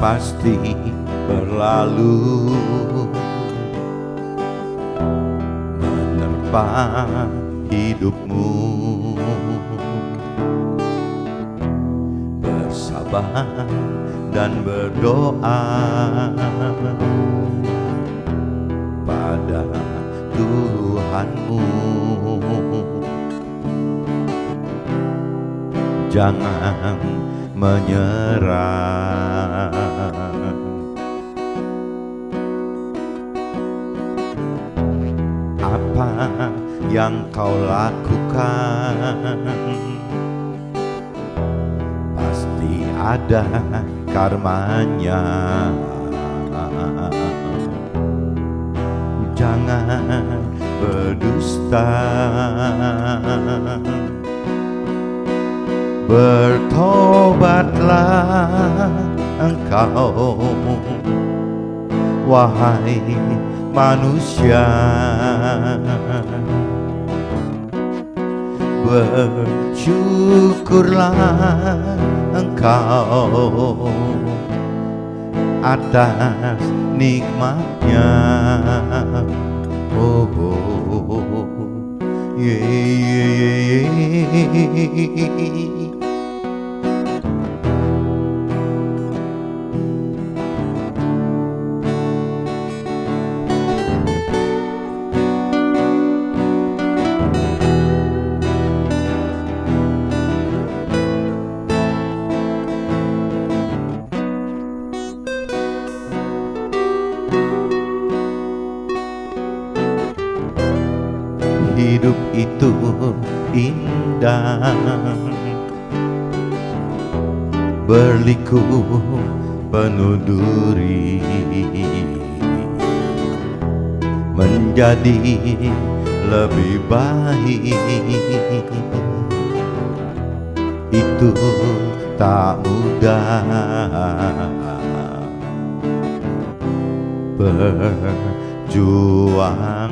pasti berlalu, menerpa hidupmu. Bersabar dan berdoa pada Tuhanmu. Jangan menyerah. Apa yang kau lakukan pasti ada karmanya. Jangan berdusta, bertobatlah engkau, wahai manusia. Bersyukurlah engkau atas nikmatnya. Oh, oh, oh. Yeah, yeah, yeah. Hidup itu indah, berliku penuh duri, menjadi lebih baik itu tak mudah. Berjuanglah,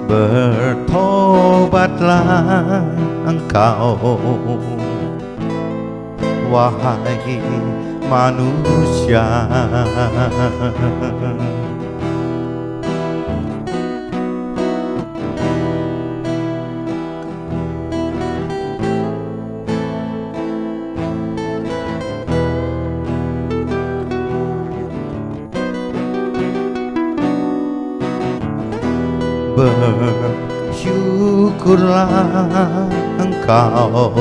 bertobatlah engkau, wahai manusia. Bersyukurlah engkau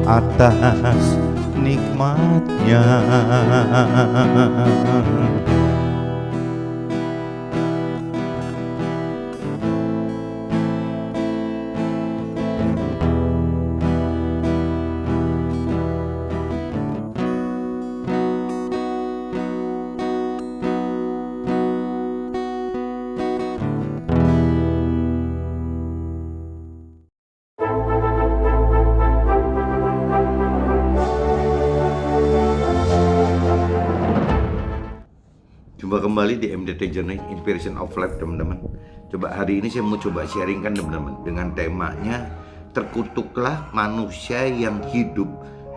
atas nikmatnya. Jumpa kembali di MDT Journey Inspiration of Life, teman-teman. Coba hari ini saya mau coba sharingkan, teman-teman, dengan temanya terkutuklah manusia yang hidup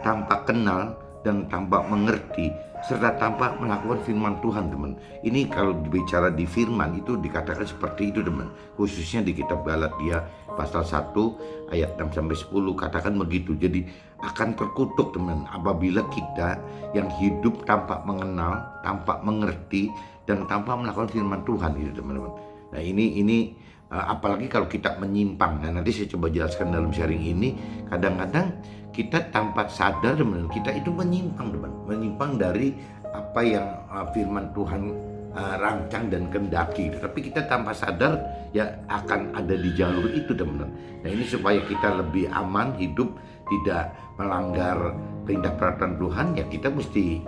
tanpa kenal dan tanpa mengerti serta tanpa melakukan firman Tuhan, teman. Ini kalau bicara di firman itu dikatakan seperti itu, teman. Khususnya di kitab Galatia pasal 1 ayat 6-10 katakan begitu. Jadi akan terkutuk, teman, apabila kita yang hidup tanpa mengenal, tanpa mengerti dan tanpa melakukan firman Tuhan itu, teman-teman. Nah, ini apalagi kalau kita menyimpang. Nah, nanti saya coba jelaskan dalam sharing ini. Kadang-kadang kita tanpa sadar, teman, kita itu menyimpang, teman, menyimpang dari apa yang firman Tuhan rancang dan kendaki. Tapi kita tanpa sadar ya akan ada di jalur itu, teman-teman. Nah, ini supaya kita lebih aman hidup, tidak melanggar perintah peraturan Tuhan, ya kita mesti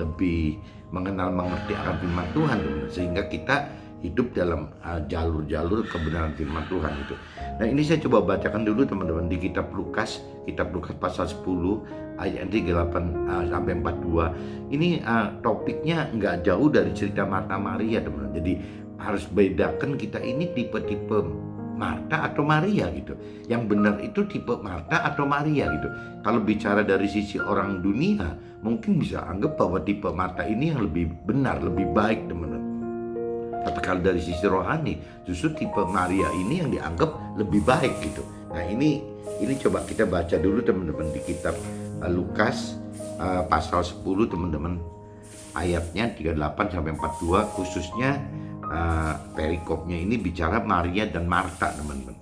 lebih mengenal mengerti akan firman Tuhan, teman-teman, sehingga kita hidup dalam jalur-jalur kebenaran firman Tuhan itu. Nah, ini saya coba bacakan dulu, teman-teman, di kitab Lukas pasal 10 ayat 38 sampai 42. Ini topiknya nggak jauh dari cerita Marta Maria, teman-teman. Jadi harus bedakan kita ini tipe-tipe Marta atau Maria gitu. Yang benar itu tipe Marta atau Maria gitu. Kalau bicara dari sisi orang dunia, mungkin bisa anggap bahwa tipe Marta ini yang lebih benar, lebih baik teman-teman. Tapi kalau dari sisi rohani, justru tipe Maria ini yang dianggap lebih baik gitu. Nah ini coba kita baca dulu teman-teman di kitab Lukas pasal 10 teman-teman. Ayatnya 38 sampai 42, khususnya perikopnya ini bicara Maria dan Marta teman-teman.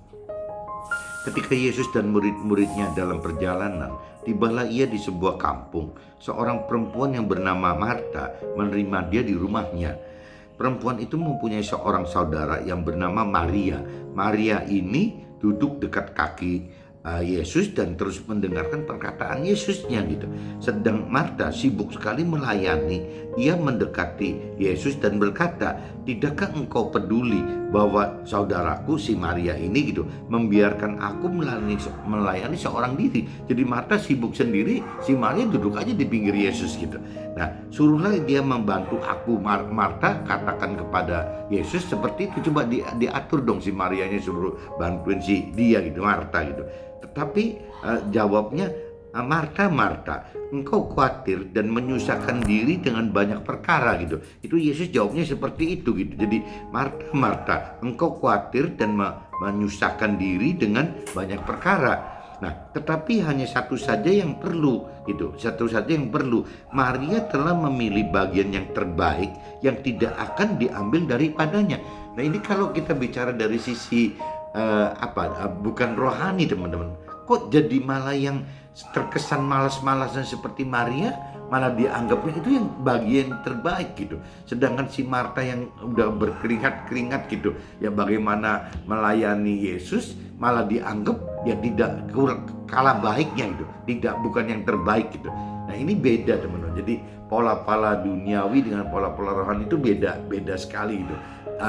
Ketika Yesus dan murid-muridnya dalam perjalanan, tibalah ia di sebuah kampung. Seorang perempuan yang bernama Marta menerima dia di rumahnya. Perempuan itu mempunyai seorang saudara yang bernama Maria. Maria ini duduk dekat kaki Yesus dan terus mendengarkan perkataan Yesusnya gitu. Sedang Marta sibuk sekali melayani. Ia mendekati Yesus dan berkata, "Tidakkah engkau peduli bahwa saudaraku si Maria ini gitu membiarkan aku melayani seorang diri?" Jadi Marta sibuk sendiri, si Maria duduk aja di pinggir Yesus gitu. Nah, suruhlah dia membantu aku. Marta katakan kepada Yesus seperti itu. Coba diatur dong si Marianya, suruh bantuin si dia gitu, Marta gitu. Tetapi jawabnya, "Marta, Marta, engkau khawatir dan menyusahkan diri dengan banyak perkara," gitu. Itu Yesus jawabnya seperti itu gitu. Jadi Marta, Marta, engkau khawatir dan menyusahkan diri dengan banyak perkara. Nah, tetapi hanya satu saja yang perlu gitu. Satu saja yang perlu. Maria telah memilih bagian yang terbaik yang tidak akan diambil daripadanya. Nah, ini kalau kita bicara dari sisi bukan rohani teman-teman. Kok jadi malah yang terkesan malas-malasan seperti Maria, malah dianggapnya itu yang bagian terbaik gitu. Sedangkan si Marta yang udah berkeringat-keringat gitu, ya bagaimana melayani Yesus, malah dianggap ya tidak kalah baiknya gitu, bukan yang terbaik gitu. Nah ini beda teman-teman. Jadi pola-pola duniawi dengan pola-pola rohani itu beda sekali gitu.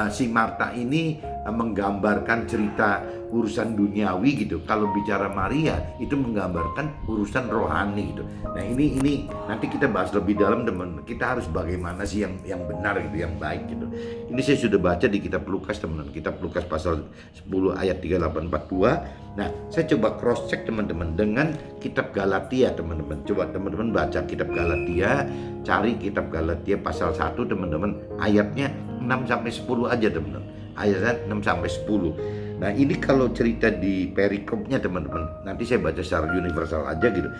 Si Marta ini menggambarkan cerita urusan duniawi gitu. Kalau bicara Maria itu menggambarkan urusan rohani gitu. Nah ini nanti kita bahas lebih dalam teman. Kita harus bagaimana sih yang benar gitu, yang baik gitu. Ini saya sudah baca di kitab Lukas teman-teman. Kitab Lukas pasal 10 ayat 38-42. Nah, saya coba cross check teman-teman dengan kitab Galatia teman-teman. Coba teman-teman baca kitab Galatia, cari kitab Galatia pasal 1 teman-teman, ayatnya 6 sampai 10 aja teman-teman. Ayatnya 6 sampai 10. Nah, ini kalau cerita di perikopnya teman-teman, nanti saya baca secara universal aja gitu.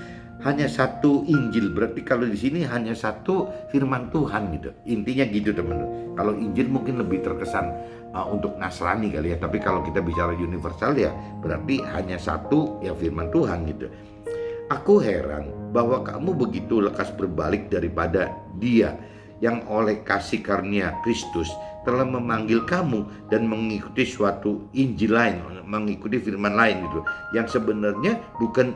Hanya satu Injil, berarti kalau di sini hanya satu firman Tuhan gitu. Intinya gitu teman-teman. Kalau Injil mungkin lebih terkesan untuk Nasrani kali ya, tapi kalau kita bicara universal ya berarti hanya satu ya firman Tuhan gitu. "Aku heran bahwa kamu begitu lekas berbalik daripada Dia yang oleh kasih karunia Kristus telah memanggil kamu dan mengikuti suatu Injil lain, mengikuti firman lain gitu, yang sebenarnya bukan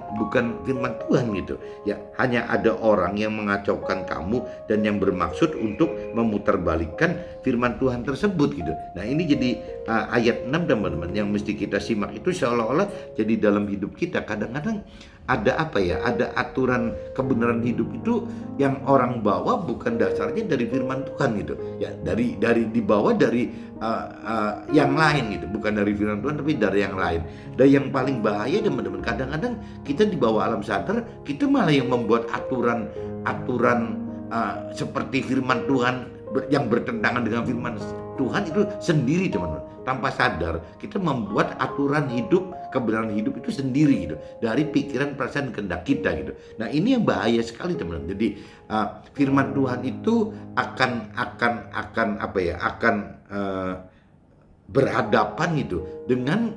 firman Tuhan gitu. Ya hanya ada orang yang mengacaukan kamu dan yang bermaksud untuk memutarbalikkan firman Tuhan tersebut gitu." Nah ini jadi ayat 6 teman-teman yang mesti kita simak. Itu seolah-olah jadi dalam hidup kita kadang-kadang ada ada aturan kebenaran hidup itu yang orang bawa bukan dasarnya dari firman Tuhan gitu ya, dari dibawa dari yang lain gitu, bukan dari firman Tuhan tapi dari yang lain. Dan yang paling bahaya teman-teman, kadang-kadang kita di bawah alam sadar kita malah yang membuat aturan seperti firman Tuhan yang bertentangan dengan firman Tuhan itu sendiri teman-teman. Tanpa sadar kita membuat aturan hidup, kebenaran hidup itu sendiri gitu, dari pikiran, perasaan, kehendak kita gitu. Nah ini yang bahaya sekali teman-teman. Jadi firman Tuhan itu akan berhadapan gitu dengan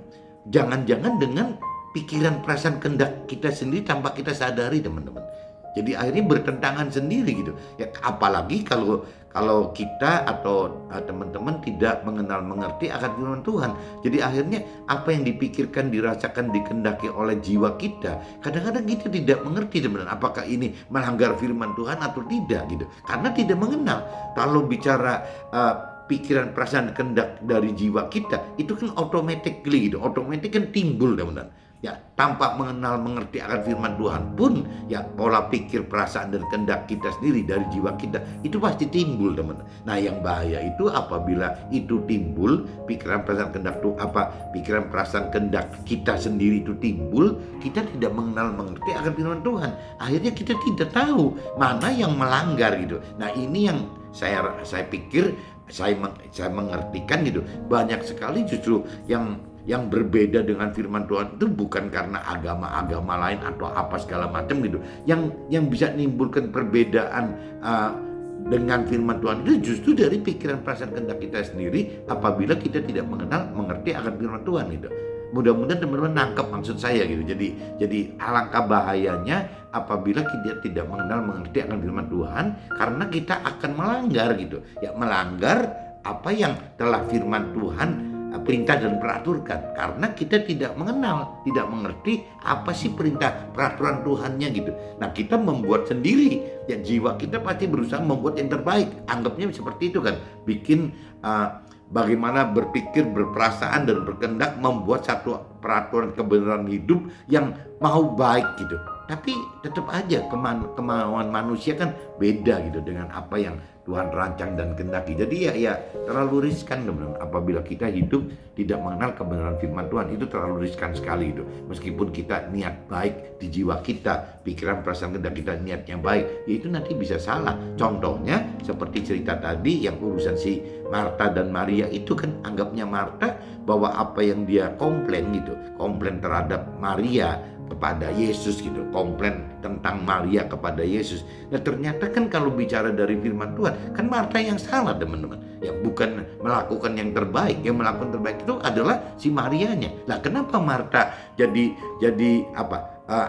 jangan-jangan dengan pikiran, perasaan, kehendak kita sendiri tanpa kita sadari teman-teman. Jadi akhirnya bertentangan sendiri gitu. Ya apalagi kalau kita atau teman-teman tidak mengerti akan firman Tuhan. Jadi akhirnya apa yang dipikirkan, dirasakan, dikehendaki oleh jiwa kita, kadang-kadang kita tidak mengerti teman-teman, apakah ini melanggar firman Tuhan atau tidak gitu. Karena tidak mengenal. Kalau bicara pikiran, perasaan, kehendak dari jiwa kita, itu kan otomatis kan timbul teman-teman. ya tanpa mengenal mengerti akan firman Tuhan pun, ya pola pikir, perasaan dan kehendak kita sendiri dari jiwa kita itu pasti timbul, teman. Nah, yang bahaya itu apabila itu timbul, pikiran, perasaan, kehendak tuh pikiran, perasaan, kehendak kita sendiri itu timbul, kita tidak mengenal mengerti akan firman Tuhan. Akhirnya kita tidak tahu mana yang melanggar gitu. Nah, ini yang saya pikir saya mengertikan gitu. Banyak sekali justru yang berbeda dengan firman Tuhan itu bukan karena agama-agama lain atau apa segala macam gitu. Yang bisa menimbulkan perbedaan dengan firman Tuhan itu justru dari pikiran, perasaan, kehendak kita sendiri apabila kita tidak mengerti akan firman Tuhan gitu. Mudah-mudahan teman-teman nangkep maksud saya gitu. Jadi alangkah bahayanya apabila kita tidak mengerti akan firman Tuhan, karena kita akan melanggar gitu. Ya, melanggar apa yang telah firman Tuhan perintah dan peraturkan, karena kita tidak mengenal, tidak mengerti apa sih perintah peraturan Tuhannya gitu. Nah, kita membuat sendiri, ya jiwa kita pasti berusaha membuat yang terbaik. Anggapnya seperti itu kan, bikin bagaimana berpikir, berperasaan dan berkehendak membuat satu peraturan kebenaran hidup yang mau baik gitu. Tapi tetap aja kemauan manusia kan beda gitu dengan apa yang Tuhan rancang dan kehendaki. Jadi ya terlalu riskan, teman-teman. Apabila kita hidup tidak mengenal kebenaran firman Tuhan, itu terlalu riskan sekali itu. Meskipun kita niat baik di jiwa kita, pikiran, perasaan, kehendak kita niat yang baik, ya itu nanti bisa salah. Contohnya seperti cerita tadi yang urusan si Marta dan Maria itu kan, anggapnya Marta bahwa apa yang dia komplain terhadap Maria kepada Yesus gitu, komplain tentang Maria kepada Yesus. Nah, ternyata kan kalau bicara dari firman Tuhan, kan Marta yang salah, teman-teman. Ya, bukan melakukan yang terbaik. Yang melakukan terbaik itu adalah si Marianya. Nah, kenapa Marta jadi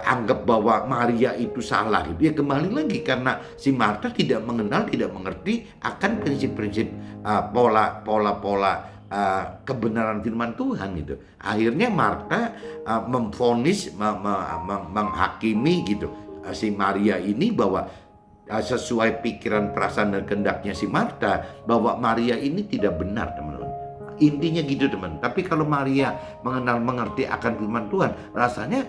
anggap bahwa Maria itu salah gitu? Ya kembali lagi karena si Marta tidak mengenal, tidak mengerti akan prinsip-prinsip pola-pola kebenaran firman Tuhan gitu. Akhirnya Marta memvonis, menghakimi gitu si Maria ini bahwa sesuai pikiran, perasaan dan kehendaknya si Marta, bahwa Maria ini tidak benar, teman-teman. Intinya gitu, teman. Tapi kalau Maria mengerti akan firman Tuhan, rasanya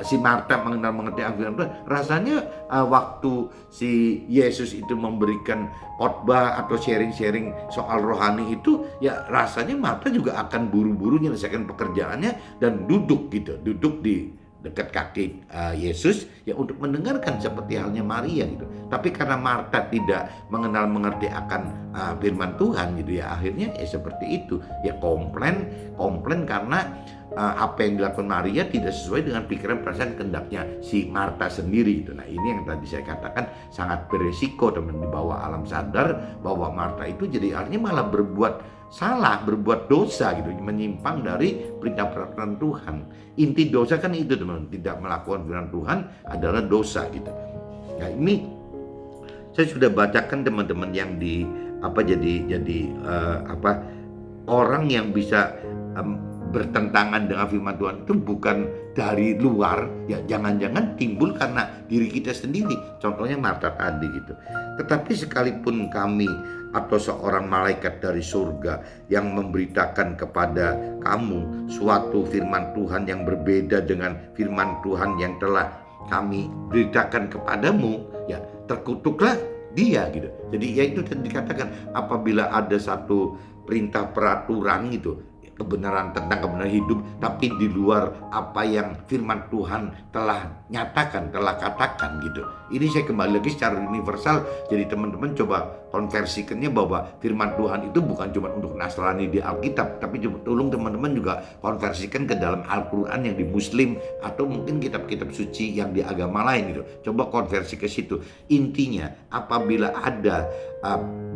si Marta mengerti akan firman Tuhan, rasanya waktu si Yesus itu memberikan khotbah atau sharing soal rohani itu, ya rasanya Marta juga akan buru-buru menyelesaikan pekerjaannya dan duduk di dekat kaki Yesus ya untuk mendengarkan seperti halnya Maria gitu. Tapi karena Marta tidak mengerti akan firman Tuhan gitu ya, akhirnya ya seperti itu. Ya komplain karena apa yang dilakukan Maria tidak sesuai dengan pikiran, perasaan, kehendaknya si Marta sendiri gitu. Nah, ini yang tadi saya katakan sangat beresiko, teman, di bawah alam sadar bahwa Marta itu jadi artinya malah berbuat salah, berbuat dosa gitu, menyimpang dari perintah peraturan Tuhan. Inti dosa kan itu, teman, tidak melakukan firman Tuhan adalah dosa gitu. Nah, ini saya sudah bacakan teman-teman yang orang yang bisa bertentangan dengan firman Tuhan itu bukan dari luar, ya jangan-jangan timbul karena diri kita sendiri. Contohnya Marta tadi gitu. Tetapi sekalipun kami atau seorang malaikat dari surga yang memberitakan kepada kamu suatu firman Tuhan yang berbeda dengan firman Tuhan yang telah kami beritakan kepadamu, ya terkutuklah dia gitu. Jadi ya itu dikatakan apabila ada satu perintah peraturan gitu, kebenaran tentang kebenaran hidup, tapi di luar apa yang firman Tuhan telah nyatakan, telah katakan gitu. Ini saya kembali lagi secara universal. Jadi teman-teman coba konversikannya bahwa firman Tuhan itu bukan cuma untuk Nasrani di Alkitab, tapi coba tolong teman-teman juga konversikan ke dalam Al-Quran yang di Muslim atau mungkin kitab-kitab suci yang di agama lain gitu. Coba konversi ke situ. Intinya apabila ada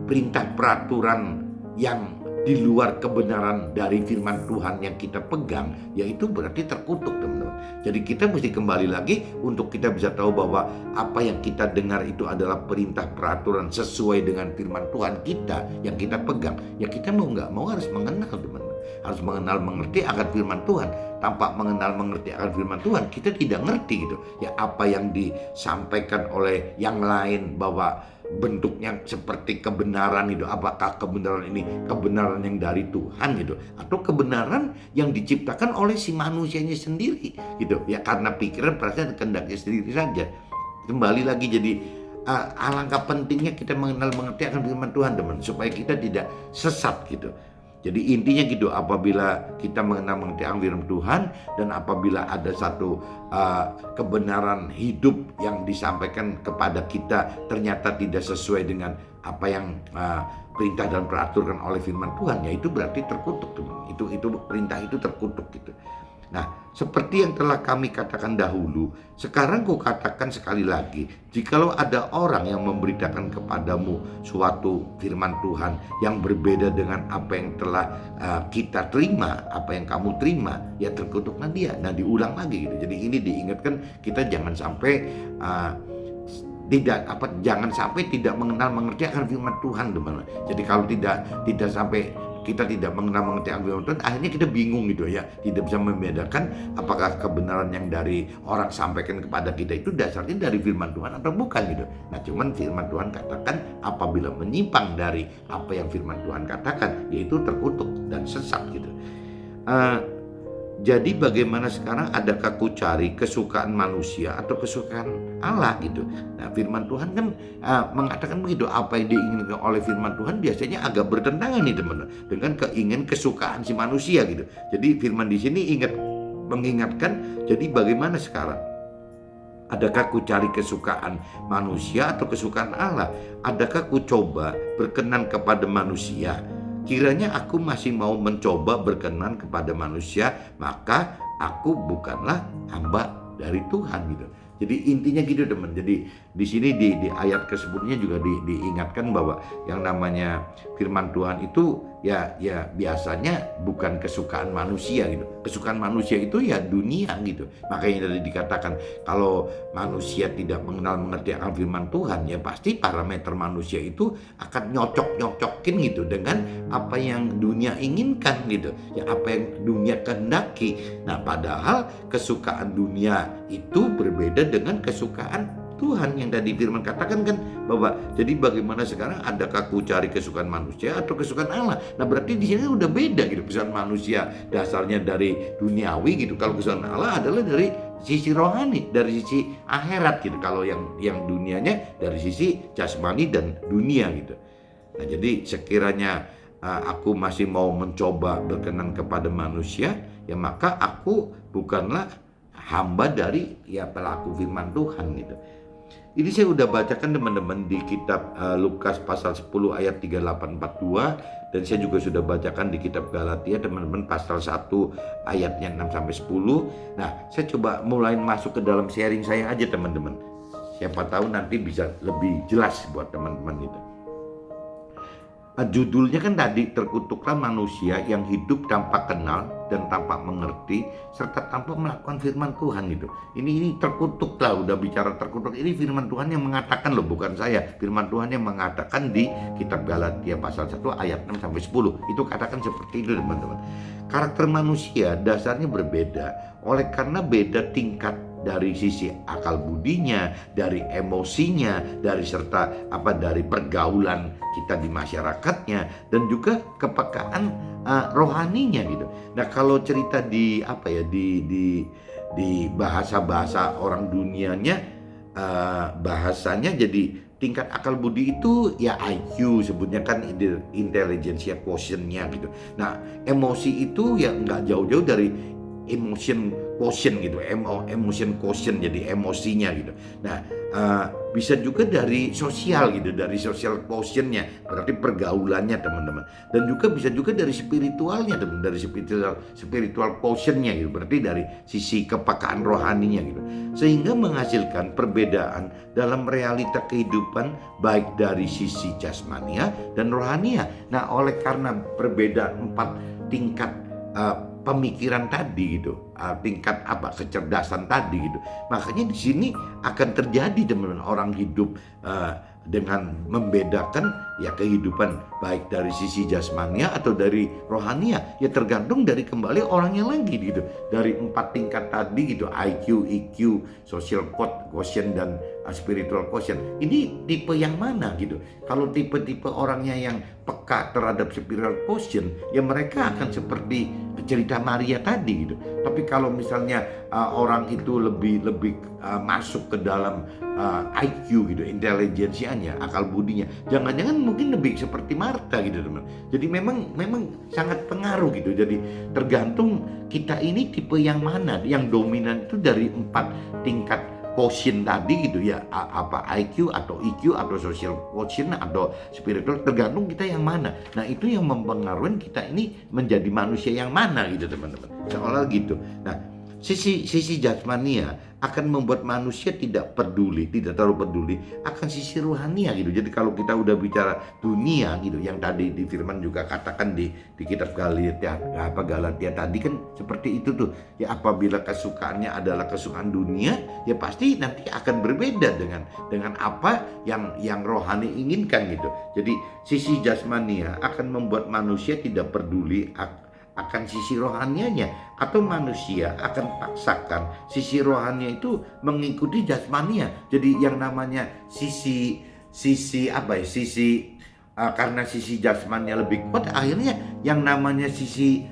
perintah peraturan yang di luar kebenaran dari firman Tuhan yang kita pegang, yaitu berarti terkutuk, teman-teman. Jadi kita mesti kembali lagi untuk kita bisa tahu bahwa apa yang kita dengar itu adalah perintah peraturan sesuai dengan firman Tuhan kita yang kita pegang. Ya kita mau nggak mau harus mengenal, teman-teman. Harus mengerti akan firman Tuhan. Tanpa mengerti akan firman Tuhan, kita tidak ngerti gitu. Ya apa yang disampaikan oleh yang lain bahwa bentuknya seperti kebenaran itu, apakah kebenaran ini kebenaran yang dari Tuhan gitu, atau kebenaran yang diciptakan oleh si manusianya sendiri gitu ya, karena pikiran, perasaan, kehendaknya sendiri saja. Kembali lagi, jadi alangkah pentingnya kita mengenal mengerti akan firman Tuhan, teman, supaya kita tidak sesat gitu. Jadi intinya gitu, apabila kita mengenal mengerti akan firman Tuhan, dan apabila ada satu kebenaran hidup yang disampaikan kepada kita ternyata tidak sesuai dengan apa yang perintah dan peraturan oleh firman Tuhan, ya itu berarti terkutuk, teman. Itu perintah itu terkutuk gitu. Nah, seperti yang telah kami katakan dahulu, sekarang ku katakan sekali lagi, jikalau ada orang yang memberitakan kepadamu suatu firman Tuhan yang berbeda dengan apa yang telah kita terima, apa yang kamu terima, ya terkutuklah dia. Nah, diulang lagi gitu. Jadi ini diingatkan, kita jangan sampai jangan sampai tidak mengenal mengerti akan firman Tuhan, teman. Jadi kalau tidak sampai kita tidak mengenal mengerti akan firman Tuhan, akhirnya kita bingung gitu ya, tidak bisa membedakan apakah kebenaran yang dari orang sampaikan kepada kita itu dasarnya dari firman Tuhan atau bukan gitu. Nah, cuman firman Tuhan katakan apabila menyimpang dari apa yang firman Tuhan katakan, yaitu terkutuk dan sesat gitu. Jadi bagaimana sekarang, adakah ku cari kesukaan manusia atau kesukaan Allah gitu. Nah, firman Tuhan kan mengatakan begitu, apa yang diinginkan oleh firman Tuhan biasanya agak bertentangan nih teman-teman dengan keinginan kesukaan si manusia gitu. Jadi firman di sini mengingatkan, jadi bagaimana sekarang? Adakah ku cari kesukaan manusia atau kesukaan Allah? Adakah ku coba berkenan kepada manusia? Kiranya aku masih mau mencoba berkenan kepada manusia, maka aku bukanlah hamba dari Tuhan gitu. Jadi intinya gitu, teman. Jadi di sini di ayat ke-10-nya juga diingatkan bahwa yang namanya firman Tuhan itu ya biasanya bukan kesukaan manusia gitu. Kesukaan manusia itu ya dunia gitu. Makanya tadi dikatakan kalau manusia tidak mengenal mengerti akan firman Tuhan, ya pasti parameter manusia itu akan nyocok-nyocokin gitu dengan apa yang dunia inginkan gitu. Ya apa yang dunia kehendaki. Nah, padahal kesukaan dunia itu berbeda dengan kesukaan Tuhan yang tadi firman katakan kan, bahwa jadi bagaimana sekarang, adakah ku cari kesukaan manusia atau kesukaan Allah? Nah, berarti di sini udah beda gitu. Kesukaan manusia dasarnya dari duniawi gitu. Kalau kesukaan Allah adalah dari sisi rohani, dari sisi akhirat gitu. Kalau yang dunianya dari sisi jasmani dan dunia gitu. Nah, jadi sekiranya aku masih mau mencoba berkenan kepada manusia, ya maka aku bukanlah hamba dari pelaku firman Tuhan gitu. Ini saya udah bacakan teman-teman di kitab Lukas pasal 10 ayat 38-42, dan saya juga sudah bacakan di kitab Galatia teman-teman pasal 1 ayatnya 6-10. Nah, saya coba mulai masuk ke dalam sharing saya aja teman-teman. Siapa tahu nanti bisa lebih jelas buat teman-teman itu. Judulnya kan tadi, terkutuklah manusia yang hidup tanpa kenal dan tanpa mengerti serta tanpa melakukan firman Tuhan gitu. Ini terkutuk lah, udah bicara terkutuk. Ini firman Tuhan yang mengatakan loh, bukan saya. Firman Tuhan yang mengatakan di kitab Galatia pasal 1 ayat 6-10. Itu katakan seperti itu teman-teman. Karakter manusia dasarnya berbeda oleh karena beda tingkat dari sisi akal budinya, dari emosinya, dari pergaulan kita di masyarakatnya, dan juga kepekaan rohaninya gitu. Nah, kalau cerita di bahasa orang dunianya, bahasanya jadi tingkat akal budi itu ya IQ sebutnya kan, intelligence quotient-nya gitu. Nah, emosi itu ya nggak jauh-jauh dari emotion quotient gitu, emotion quotient, jadi emosinya gitu. Nah, bisa juga dari sosial gitu, dari social quotient-nya, berarti pergaulannya teman-teman. Dan juga bisa juga dari spiritualnya teman, dari spiritual quotient-nya gitu, berarti dari sisi kepekaan rohaninya gitu. Sehingga menghasilkan perbedaan dalam realita kehidupan baik dari sisi jasmania dan rohania. Nah, oleh karena perbedaan 4 tingkat pemikiran tadi gitu, tingkat kecerdasan tadi gitu. Makanya di sini akan terjadi teman-teman, orang hidup dengan membedakan ya kehidupan baik dari sisi jasmania atau dari rohania, ya tergantung dari kembali orangnya lagi gitu. Dari 4 tingkat tadi gitu, IQ, EQ, social quotient dan spiritual quotient. Ini tipe yang mana gitu. Kalau tipe-tipe orangnya yang peka terhadap spiritual quotient, ya mereka akan seperti cerita Maria tadi gitu. Tapi kalau misalnya orang itu lebih masuk ke dalam IQ gitu, intelijensianya, akal budinya, jangan-jangan mungkin lebih seperti Marta gitu teman. Jadi memang sangat pengaruh gitu. Jadi tergantung kita ini tipe yang mana, yang dominan itu dari 4 tingkat quotient tadi gitu ya, IQ atau EQ atau social quotient atau spiritual, tergantung kita yang mana. Nah itu yang mempengaruhi kita ini menjadi manusia yang mana gitu teman-teman, seolah gitu. Nah sisi jasmania akan membuat manusia tidak terlalu peduli akan sisi rohania gitu. Jadi kalau kita udah bicara dunia gitu, yang tadi di firman juga katakan di kitab Galatia tadi kan seperti itu tuh. Ya apabila kesukaannya adalah kesukaan dunia, ya pasti nanti akan berbeda dengan apa yang rohani inginkan gitu. Jadi sisi jasmania akan membuat manusia tidak peduli akan sisi rohanianya, atau manusia akan paksakan sisi rohania itu mengikuti jasmania. Jadi yang namanya karena sisi jasmania lebih kuat, akhirnya yang namanya sisi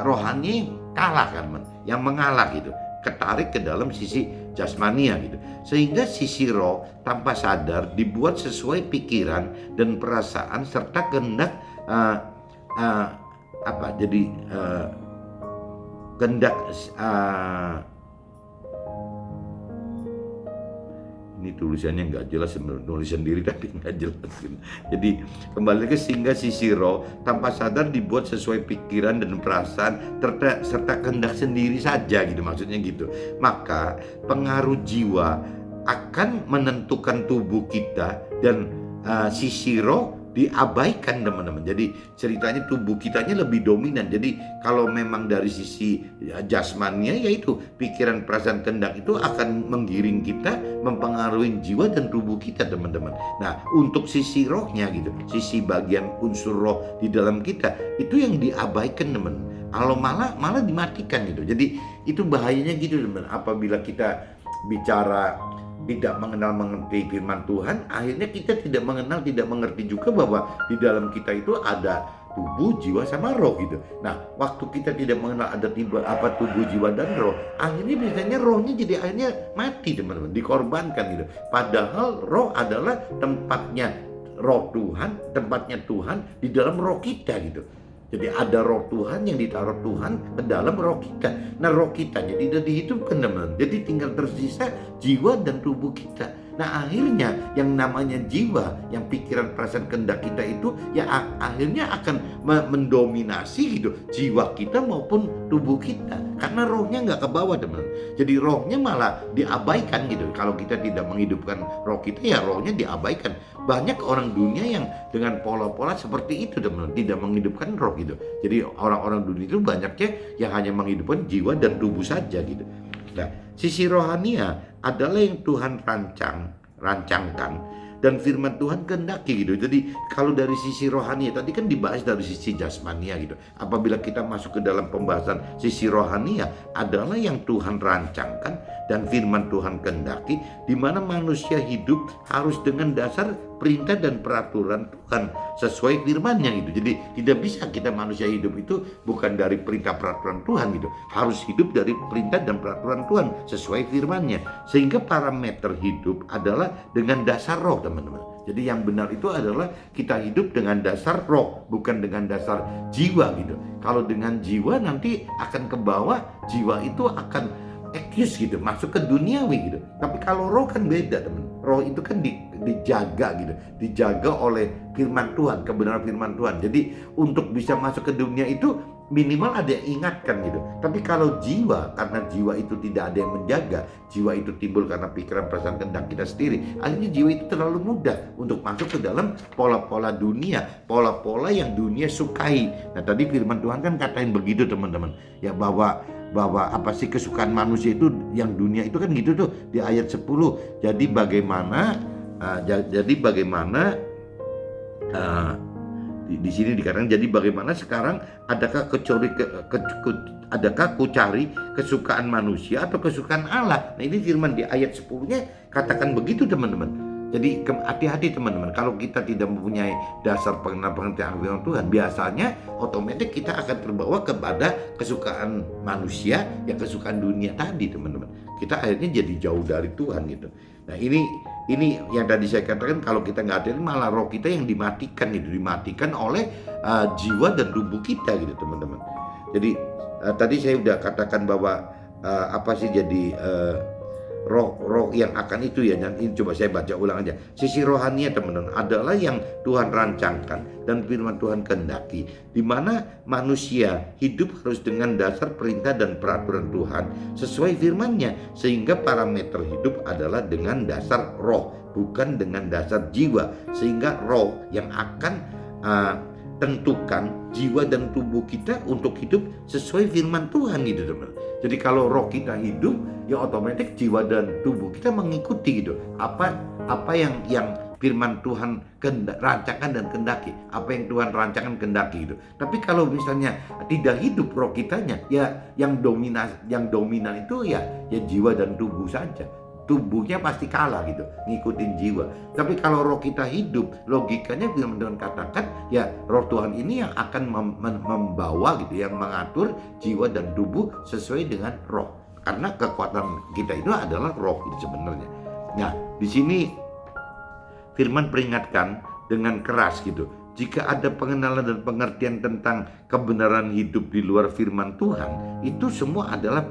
rohani kalah kan, yang mengalah gitu, ketarik ke dalam sisi jasmania gitu. Sehingga sisi roh tanpa sadar dibuat sesuai pikiran dan perasaan serta kehendak kehendak ini tulisannya nggak jelas, nulis sendiri tapi nggak jelas. Jadi kembali ke sehingga sisi roh tanpa sadar dibuat sesuai pikiran dan perasaan serta kehendak sendiri saja gitu, maksudnya gitu. Maka pengaruh jiwa akan menentukan tubuh kita dan sisi roh diabaikan teman-teman. Jadi ceritanya tubuh kitanya lebih dominan. Jadi kalau memang dari sisi jasmania, yaitu pikiran, perasaan, kehendak itu akan menggiring kita, mempengaruhi jiwa dan tubuh kita teman-teman. Nah untuk sisi rohnya gitu, sisi bagian unsur roh di dalam kita itu yang diabaikan teman. Kalau malah dimatikan gitu. Jadi itu bahayanya gitu teman. Apabila kita bicara tidak mengerti firman Tuhan, akhirnya kita tidak mengerti juga bahwa di dalam kita itu ada tubuh, jiwa, sama roh gitu. Nah, waktu kita tidak mengenal ada tubuh, jiwa, dan roh, akhirnya biasanya rohnya jadi akhirnya mati teman-teman, dikorbankan gitu. Padahal roh adalah tempatnya Tuhan di dalam roh kita gitu. Jadi ada roh Tuhan yang ditaruh Tuhan ke dalam roh kita. Nah roh kita jadi dihidupkan teman-teman. Jadi tinggal tersisa jiwa dan tubuh kita. Nah akhirnya yang namanya jiwa, yang pikiran, perasaan, kehendak kita itu ya akhirnya akan mendominasi gitu jiwa kita maupun tubuh kita. Karena rohnya nggak ke bawah teman-teman. Jadi rohnya malah diabaikan gitu. Kalau kita tidak menghidupkan roh kita, ya rohnya diabaikan. Banyak orang dunia yang dengan pola-pola seperti itu teman-teman, tidak menghidupkan roh gitu. Jadi orang-orang dunia itu banyaknya yang hanya menghidupkan jiwa dan tubuh saja gitu. Nah, sisi rohania adalah yang Tuhan rancangkan dan firman Tuhan kehendaki gitu. Jadi kalau dari sisi rohania tadi kan dibahas dari sisi jasmania gitu. Apabila kita masuk ke dalam pembahasan sisi rohania adalah yang Tuhan rancangkan dan firman Tuhan kehendaki, di mana manusia hidup harus dengan dasar perintah dan peraturan Tuhan sesuai firman-Nya gitu. Jadi tidak bisa kita manusia hidup itu bukan dari perintah peraturan Tuhan gitu. Harus hidup dari perintah dan peraturan Tuhan sesuai firman-Nya. Sehingga parameter hidup adalah dengan dasar roh teman-teman. Jadi yang benar itu adalah kita hidup dengan dasar roh, bukan dengan dasar jiwa gitu. Kalau dengan jiwa nanti akan ke bawah, jiwa itu akan gitu, masuk ke duniawi gitu. Tapi kalau roh kan beda teman. Roh itu kan dijaga gitu, dijaga oleh firman Tuhan, kebenaran firman Tuhan. Jadi untuk bisa masuk ke dunia itu minimal ada yang ingatkan gitu. Tapi kalau jiwa, karena jiwa itu tidak ada yang menjaga, jiwa itu timbul karena pikiran, perasaan, kehendak kita sendiri. Akhirnya jiwa itu terlalu mudah untuk masuk ke dalam pola-pola dunia, pola-pola yang dunia sukai. Nah tadi firman Tuhan kan katain begitu teman-teman, ya bahwa apa sih kesukaan manusia itu yang dunia itu kan gitu tuh di ayat 10. Jadi bagaimana di sini dikatakan, jadi bagaimana sekarang adakah ku cari kesukaan manusia atau kesukaan Allah? Nah ini firman di ayat 10-nya katakan begitu teman-teman. Jadi hati-hati teman-teman, kalau kita tidak mempunyai dasar pengertian firman Tuhan, biasanya otomatis kita akan terbawa kepada kesukaan manusia, ya kesukaan dunia tadi teman-teman. Kita akhirnya jadi jauh dari Tuhan gitu. Nah ini yang tadi saya katakan, kalau kita nggak hati-hati malah roh kita yang dimatikan gitu, dimatikan oleh jiwa dan tubuh kita gitu teman-teman. Jadi tadi saya udah katakan bahwa roh yang akan itu ya, dan ini coba saya baca ulang aja. Sisi rohania teman-teman adalah yang Tuhan rancangkan dan firman Tuhan kehendaki, di mana manusia hidup harus dengan dasar perintah dan peraturan Tuhan sesuai firman-Nya, sehingga parameter hidup adalah dengan dasar roh, bukan dengan dasar jiwa, sehingga roh yang akan tentukan jiwa dan tubuh kita untuk hidup sesuai firman Tuhan gitu teman. Jadi kalau roh kita hidup, ya otomatis jiwa dan tubuh kita mengikuti gitu. Apa yang firman Tuhan rancangkan dan kehendaki, apa yang Tuhan rancangkan kehendaki gitu. Tapi kalau misalnya tidak hidup roh kitanya, ya yang dominan itu ya jiwa dan tubuh saja. Tubuhnya pasti kalah gitu, ngikutin jiwa. Tapi kalau roh kita hidup, logikanya firman Tuhan katakan, ya roh Tuhan ini yang akan membawa gitu, yang mengatur jiwa dan tubuh sesuai dengan roh. Karena kekuatan kita itu adalah roh gitu sebenarnya. Nah, di sini firman peringatkan dengan keras gitu. Jika ada pengenalan dan pengertian tentang kebenaran hidup di luar firman Tuhan, itu semua adalah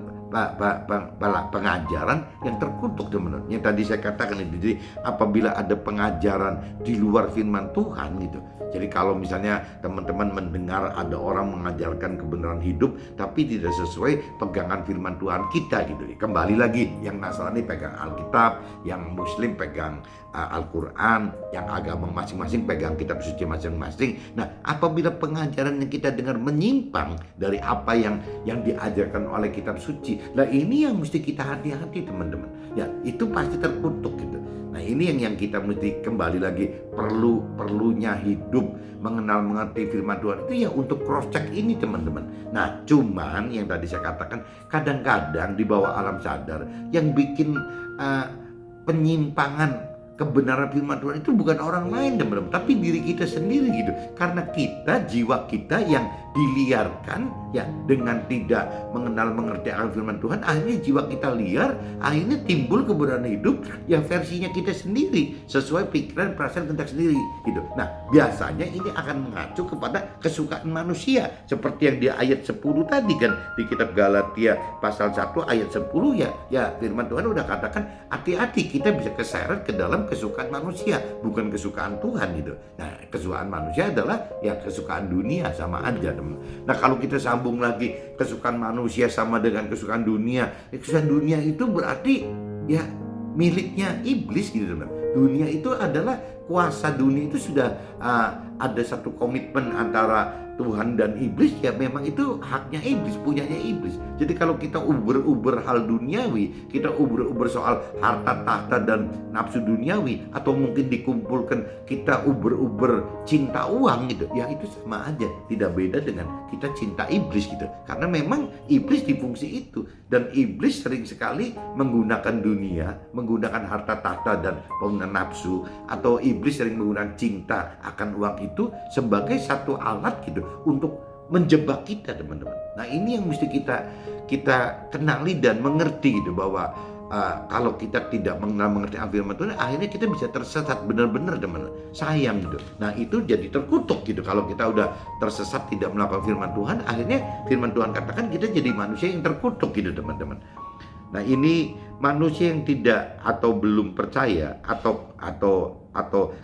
pengajaran yang terkutuk teman-teman. Yang tadi saya katakan itu, jadi apabila ada pengajaran di luar firman Tuhan gitu. Jadi kalau misalnya teman-teman mendengar ada orang mengajarkan kebenaran hidup tapi tidak sesuai pegangan firman Tuhan kita gitu. Kembali lagi, yang Nasrani pegang Alkitab, yang Muslim pegang Al-Quran, yang agama masing-masing pegang kitab suci masing-masing. Nah, apabila pengajaran yang kita dengar menyimpang dari apa yang diajarkan oleh kitab suci, nah ini yang mesti kita hati-hati teman-teman. Ya, itu pasti terkutuk gitu. Nah, ini yang kita mesti kembali lagi, perlunya hidup mengenal-mengerti firman Tuhan itu ya untuk cross check ini teman-teman. Nah, cuman yang tadi saya katakan, kadang-kadang di bawah alam sadar yang bikin penyimpangan kebenaran firman Tuhan itu bukan orang lain teman-teman, tapi diri kita sendiri gitu. Karena jiwa kita yang diliarkan ya dengan tidak mengenal-mengerti akan firman Tuhan, akhirnya jiwa kita liar, akhirnya timbul kebenaran hidup yang versinya kita sendiri, sesuai pikiran, perasaan, kehendak sendiri gitu. Nah, biasanya ini akan mengacu kepada kesukaan manusia, seperti yang di ayat 10 tadi kan, di kitab Galatia pasal 1 ayat 10 ya firman Tuhan udah katakan, hati-hati kita bisa keseret ke dalam kesukaan manusia, bukan kesukaan Tuhan gitu. Nah, kesukaan manusia adalah ya kesukaan dunia, sama aja teman. Nah, kalau kita sambung lagi kesukaan manusia sama dengan kesukaan dunia, kesukaan dunia itu berarti ya miliknya iblis gitu teman. Dunia itu adalah kuasa dunia, itu sudah ada satu komitmen antara Tuhan dan iblis, ya memang itu haknya iblis, punyanya iblis. Jadi kalau kita uber-uber hal duniawi, kita uber-uber soal harta tahta dan nafsu duniawi, atau mungkin dikumpulkan kita uber-uber cinta uang gitu, ya itu sama aja, tidak beda dengan kita cinta iblis gitu. Karena memang iblis di fungsi itu, dan iblis sering sekali menggunakan dunia, menggunakan harta tahta dan penggunaan nafsu, atau iblis sering menggunakan cinta akan uang itu sebagai satu alat gitu untuk menjebak kita teman-teman. Nah, ini yang mesti kita kenali dan mengerti gitu, bahwa kalau kita tidak mengerti firman Tuhan, akhirnya kita bisa tersesat benar-benar teman-teman. Sayang gitu. Nah, itu jadi terkutuk gitu kalau kita udah tersesat tidak melakukan firman Tuhan, akhirnya firman Tuhan katakan kita jadi manusia yang terkutuk gitu teman-teman. Nah, ini manusia yang tidak atau belum percaya atau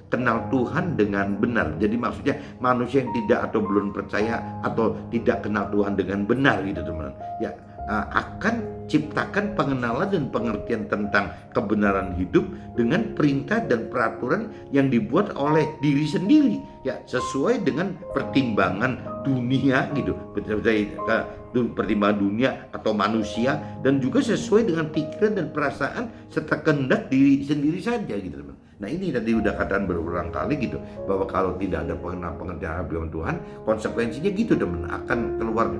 kenal Tuhan dengan benar. Jadi maksudnya manusia yang tidak atau belum percaya atau tidak kenal Tuhan dengan benar gitu teman-teman. Ya, akan ciptakan pengenalan dan pengertian tentang kebenaran hidup dengan perintah dan peraturan yang dibuat oleh diri sendiri, ya sesuai dengan pertimbangan dunia gitu, pertimbangan dunia atau manusia, dan juga sesuai dengan pikiran dan perasaan serta kehendak diri sendiri saja gitu teman. Nah ini tadi udah katakan berulang kali gitu, bahwa kalau tidak ada pengertian firman Tuhan, konsekuensinya gitu teman, akan keluar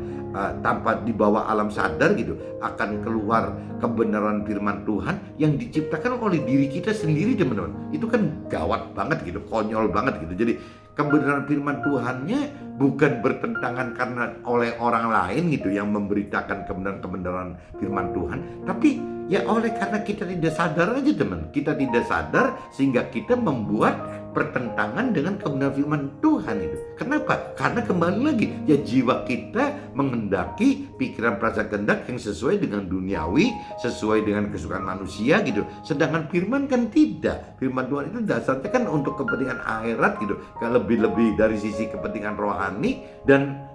tanpa dibawa alam sadar gitu, akan keluar kebenaran firman Tuhan yang diciptakan oleh diri kita sendiri teman-teman. Itu kan gawat banget gitu, konyol banget gitu. Jadi kebenaran firman Tuhannya bukan bertentangan karena oleh orang lain gitu yang memberitakan kebenaran firman Tuhan, tapi ya oleh karena kita tidak sadar aja teman. Kita tidak sadar sehingga kita membuat pertentangan dengan kebenaran firman Tuhan itu. Kenapa? Karena kembali lagi, ya jiwa kita mengendaki pikiran perasaan kehendak yang sesuai dengan duniawi, sesuai dengan kesukaan manusia gitu. Sedangkan firman kan tidak. Firman Tuhan itu dasarnya kan untuk kepentingan akhirat gitu. Lebih-lebih dari sisi kepentingan rohani dan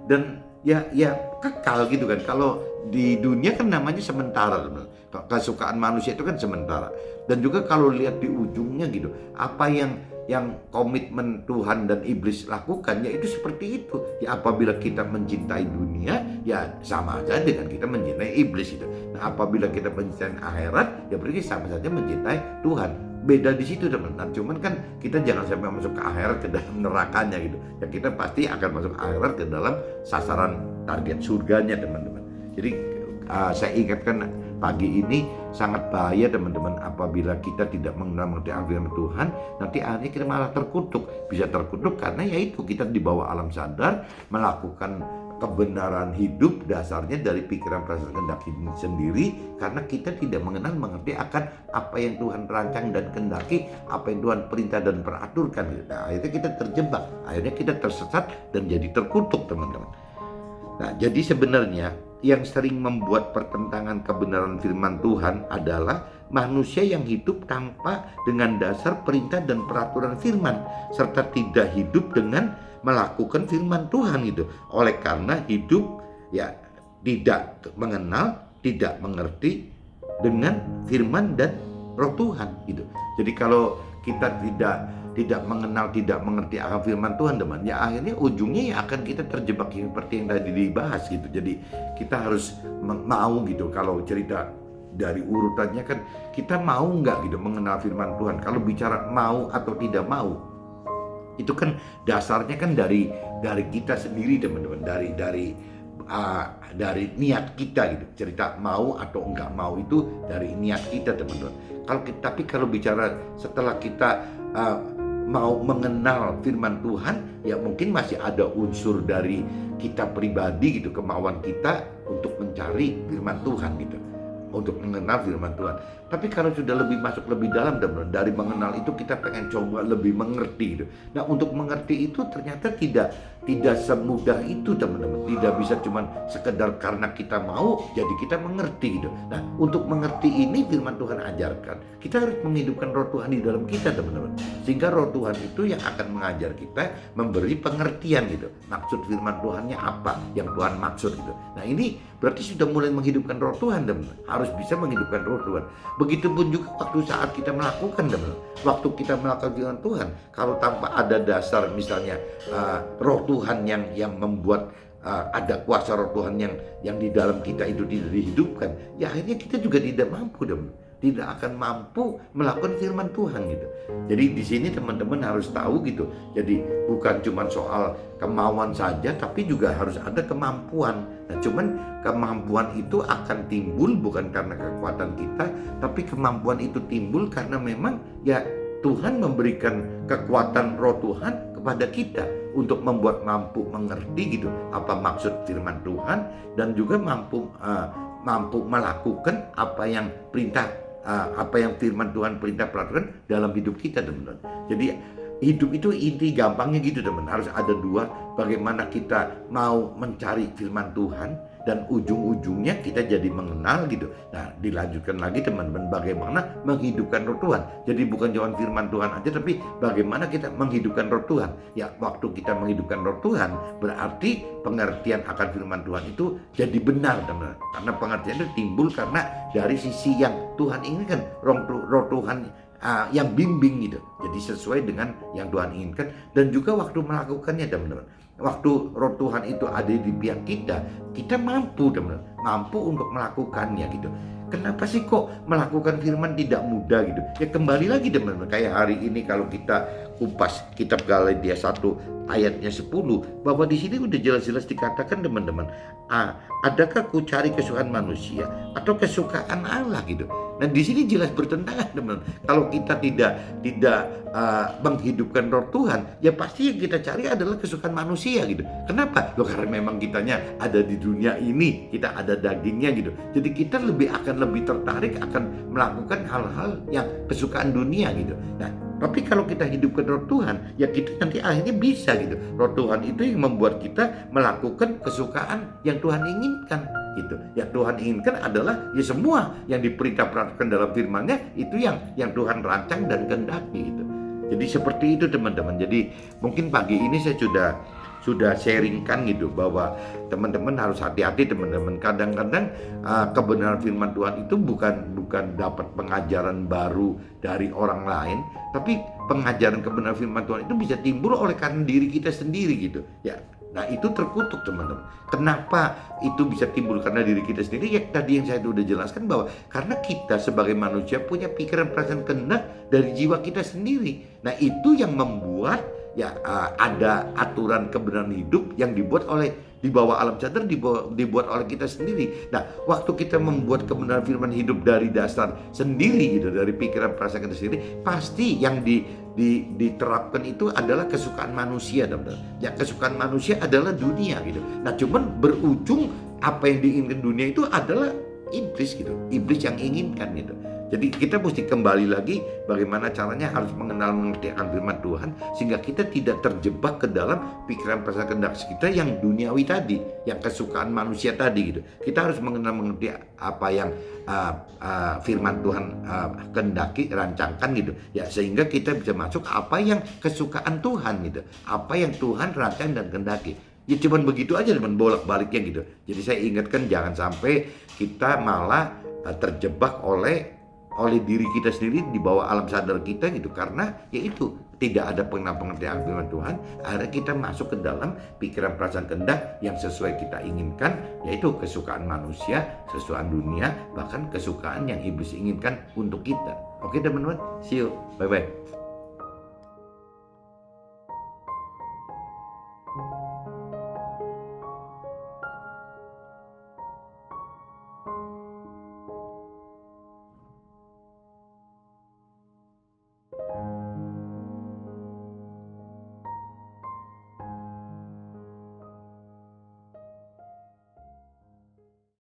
ya kekal gitu kan. Kalau di dunia kan namanya sementara teman. Kesukaan manusia itu kan sementara. Dan juga kalau lihat di ujungnya gitu, apa yang komitmen Tuhan dan iblis lakukan, ya itu seperti itu. Ya apabila kita mencintai dunia, ya sama saja dengan kita mencintai iblis itu. Nah apabila kita mencintai akhirat, ya berarti sama saja mencintai Tuhan. Beda di situ teman-teman. Cuman kan kita jangan sampai masuk ke akhirat ke dalam nerakanya gitu. Ya kita pasti akan masuk akhirat ke dalam sasaran target surganya teman-teman. Jadi saya ingatkan pagi ini sangat bahaya teman-teman, apabila kita tidak mengerti firman Tuhan, nanti akhirnya kita malah terkutuk. Bisa terkutuk karena yaitu kita dibawa alam sadar melakukan kebenaran hidup dasarnya dari pikiran perasaan kehendak sendiri, karena kita tidak mengerti akan apa yang Tuhan rancang dan kehendaki, apa yang Tuhan perintah dan peraturkan. Nah, akhirnya kita terjebak, akhirnya kita tersesat dan jadi terkutuk teman-teman. Nah, jadi sebenarnya yang sering membuat pertentangan kebenaran firman Tuhan adalah manusia yang hidup tanpa dengan dasar perintah dan peraturan firman, serta tidak hidup dengan melakukan firman Tuhan gitu. Oleh karena hidup ya tidak mengenal, tidak mengerti dengan firman dan roh Tuhan gitu. Jadi kalau kita tidak mengenal, tidak mengerti akan firman Tuhan teman, ya akhirnya ujungnya ya akan kita terjebak seperti yang tadi dibahas gitu. Jadi kita harus mau gitu, kalau cerita dari urutannya kan kita mau nggak gitu mengenal firman Tuhan. Kalau bicara mau atau tidak mau, itu kan dasarnya kan dari kita sendiri teman-teman, dari niat kita gitu. Cerita mau atau enggak mau itu dari niat kita teman-teman. Tapi kalau bicara setelah kita mau mengenal firman Tuhan, ya mungkin masih ada unsur dari kita pribadi gitu, kemauan kita untuk mencari firman Tuhan gitu, untuk mengenal firman Tuhan. Tapi kalau sudah lebih masuk lebih dalam teman-teman, dari mengenal itu kita pengen coba lebih mengerti gitu. Nah untuk mengerti itu ternyata tidak semudah itu teman-teman. Tidak bisa cuma sekedar karena kita mau jadi kita mengerti gitu. Nah untuk mengerti ini firman Tuhan ajarkan, kita harus menghidupkan roh Tuhan di dalam kita teman-teman, sehingga roh Tuhan itu yang akan mengajar kita, memberi pengertian gitu, maksud firman Tuhannya apa yang Tuhan maksud gitu. Nah ini berarti sudah mulai menghidupkan roh Tuhan teman-teman, harus bisa menghidupkan roh Tuhan. Begitupun juga waktu saat kita melakukan teman-teman, waktu kita melakukan firman Tuhan, kalau tanpa ada dasar misalnya roh Tuhan yang membuat ada kuasa roh Tuhan yang di dalam kita itu tidak dihidupkan, ya akhirnya kita juga tidak mampu teman-teman, tidak akan mampu melakukan firman Tuhan gitu. Jadi di sini teman-teman harus tahu gitu. Jadi bukan cuma soal kemauan saja, tapi juga harus ada kemampuan. Nah, cuman kemampuan itu akan timbul bukan karena kekuatan kita, tapi kemampuan itu timbul karena memang ya Tuhan memberikan kekuatan roh Tuhan kepada kita untuk membuat mampu mengerti gitu apa maksud firman Tuhan, dan juga mampu melakukan apa yang firman Tuhan perintah peraturan dalam hidup kita teman-teman. Jadi hidup itu inti gampangnya gitu teman, harus ada dua, bagaimana kita mau mencari firman Tuhan dan ujung-ujungnya kita jadi mengenal gitu. Nah, dilanjutkan lagi teman-teman, bagaimana menghidupkan roh Tuhan. Jadi bukan cuma firman Tuhan aja, tapi bagaimana kita menghidupkan roh Tuhan. Ya, waktu kita menghidupkan roh Tuhan, berarti pengertian akan firman Tuhan itu jadi benar, teman-teman. Karena pengertian itu timbul karena dari sisi yang Tuhan inginkan, roh Tuhan yang bimbing gitu. Jadi sesuai dengan yang Tuhan inginkan, dan juga waktu melakukannya, teman-teman. Waktu roh Tuhan itu ada di pihak kita mampu, teman-teman, mampu untuk melakukannya gitu. Kenapa sih kok melakukan firman tidak mudah gitu? Ya kembali lagi, teman-teman, kayak hari ini kalau kita kupas kitab Galatia 1 ayatnya 10, bahwa di sini udah jelas-jelas dikatakan, teman-teman, adakah ku cari kesukaan manusia atau kesukaan Allah gitu. Nah, di sini jelas bertentangan, teman-teman. Kalau kita tidak menghidupkan roh Tuhan, ya pasti yang kita cari adalah kesukaan manusia gitu. Kenapa? Loh, karena memang kitanya ada di dunia ini, kita ada dagingnya gitu. Jadi kita akan lebih tertarik akan melakukan hal-hal yang kesukaan dunia gitu. Nah, tapi kalau kita hidupkan roh Tuhan, ya kita nanti akhirnya bisa gitu. Roh Tuhan itu yang membuat kita melakukan kesukaan yang Tuhan inginkan gitu. Yang Tuhan inginkan adalah ya semua yang diperintahkan dalam firman-Nya itu yang Tuhan rancang dan kehendaki gitu. Jadi seperti itu, teman-teman. Jadi mungkin pagi ini saya sudah sharingkan gitu, bahwa teman-teman harus hati-hati, teman-teman. Kadang-kadang kebenaran firman Tuhan itu bukan dapat pengajaran baru dari orang lain, tapi pengajaran kebenaran firman Tuhan itu bisa timbul oleh karena diri kita sendiri gitu ya. Nah, itu terkutuk, teman-teman. Kenapa itu bisa timbul karena diri kita sendiri? Ya tadi yang saya sudah jelaskan, bahwa karena kita sebagai manusia punya pikiran, perasaan, kehendak dari jiwa kita sendiri. Nah, itu yang membuat ya ada aturan kebenaran hidup yang di bawah alam sadar, dibuat oleh kita sendiri. Nah, waktu kita membuat kebenaran firman hidup dari dasar sendiri gitu, dari pikiran perasaan kita sendiri, pasti yang diterapkan itu adalah kesukaan manusia, teman-teman. Ya, kesukaan manusia adalah dunia gitu. Nah, cuman berujung apa yang diinginkan dunia itu adalah iblis gitu. Iblis yang inginkan gitu. Jadi kita mesti kembali lagi bagaimana caranya harus mengerti akan firman Tuhan, sehingga kita tidak terjebak ke dalam pikiran perasaan kehendak kita yang duniawi tadi, yang kesukaan manusia tadi gitu. Kita harus mengerti apa yang firman Tuhan kehendaki, rancangkan gitu ya, sehingga kita bisa masuk apa yang kesukaan Tuhan gitu, apa yang Tuhan rancang dan kehendaki. Ya cuman begitu aja, teman, bolak-baliknya gitu. Jadi saya ingatkan, jangan sampai kita malah terjebak oleh diri kita sendiri di bawah alam sadar kita gitu, karena yaitu tidak ada pengertian firman Tuhan. Akhirnya kita masuk ke dalam pikiran, perasaan, kehendak yang sesuai kita inginkan, yaitu kesukaan manusia, kesukaan dunia, bahkan kesukaan yang iblis inginkan untuk kita. Oke, teman-teman, see you, bye-bye.